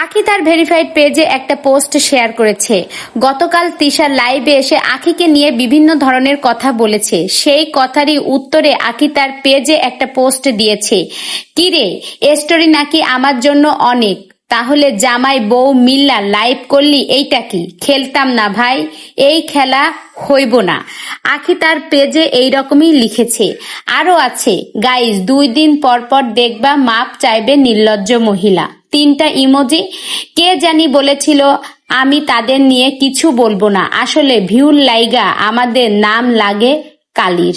আখি তার ভেরিফাইড পেজে একটা পোস্ট শেয়ার করেছে। গতকাল তিশা লাইভে এসে আখিকে নিয়ে বিভিন্ন ধরনের কথা বলেছে। সেই কথারই উত্তরে আখি তার পেজে একটা পোস্ট দিয়েছে, কিরে স্টোরি নাকি আমার জন্য অনেক, তাহলে জামাই বউ মিল্লা লাইভ করলি, এইটা কি? খেলতাম না ভাই, এই খেলা হইব না। আখি তার পেজে এইরকমই লিখেছে। আরো আছে, গাইজ 2 দিন পর পর দেখবা মাপ চাইবে নির্লজ্জ মহিলা। 3টা ইমোজি। কে জানি বলেছিল আমি তাদের নিয়ে কিছু বলবো না, আসলে ভিউর লাইগা আমাদের নাম লাগে কালির।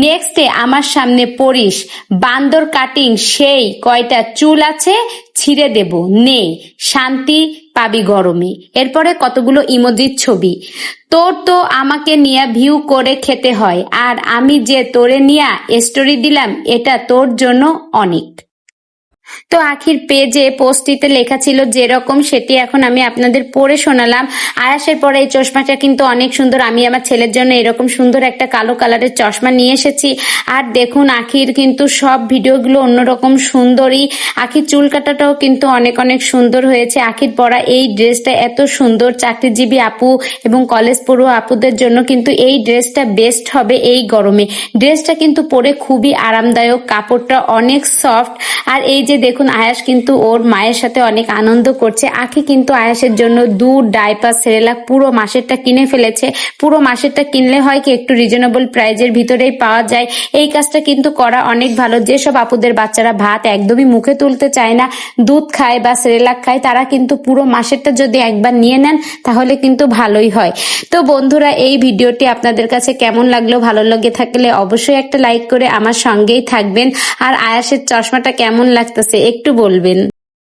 নেক্সটে আমার সামনে পড়িস বান্দর কাটিং, সেই কয়টা চুল আছে ছিঁড়ে দেব, নে শান্তি পাবি গরমে। এরপরে কতগুলো ইমোজির ছবি। তোর তো আমাকে নিয়ে ভিউ করে খেতে হয়, আর আমি যে তোরে নিয়ে স্টোরি দিলাম এটা তোর জন্য অনেক। তো আখির পেজে পোস্টটিতে লেখা ছিল যেরকম, সেটি এখন আমি আপনাদের পড়ে শোনালাম। আয়াসের পরে এই চশমাটা কিন্তু অনেক সুন্দর। আমি আমার ছেলের জন্য এরকম সুন্দর একটা কালো কালারের চশমা নিয়ে এসেছি। আর দেখুন আখির কিন্তু সব ভিডিওগুলো অন্যরকম সুন্দরই। আখির চুল কাটাটাও কিন্তু অনেক অনেক সুন্দর হয়েছে। আখির পরা এই ড্রেসটা এত সুন্দর, চাকরিজীবী আপু এবং কলেজ পড়ুয়া আপুদের জন্য কিন্তু এই ড্রেসটা বেস্ট হবে এই গরমে। ড্রেসটা কিন্তু পরে খুবই আরামদায়ক, কাপড়টা অনেক সফট। আর এই যে দেখুন আয়াস কিন্তু ওর মায়ের সাথে অনেক আনন্দ করছে। আখি কিন্তু আয়াসের জন্য দুধ, ডাইপার, সেরেলাক পুরো মাসেরটা কিনে ফেলেছে। পুরো মাসেরটা কিনলে হয় কি একটু রিজনেবল প্রাইজের ভিতরেই পাওয়া যায়। এই কাজটা কিন্তু করা অনেক ভালো। যেসব আপুদের বাচ্চারা ভাত একদমই মুখে তুলতে চায় না, দুধ খায় বা সেরেলাক খায়, তারা কিন্তু পুরো মাসেরটা যদি একবার নিয়ে নেন তাহলে কিন্তু ভালোই হয়। তো বন্ধুরা, এই ভিডিওটি আপনাদের কাছে কেমন লাগলো? ভালো লেগে থাকলে অবশ্যই একটা লাইক করে আমার সঙ্গেই থাকবেন। আর আয়াসের চশমাটা কেমন লাগতেছে একটু বলবেন।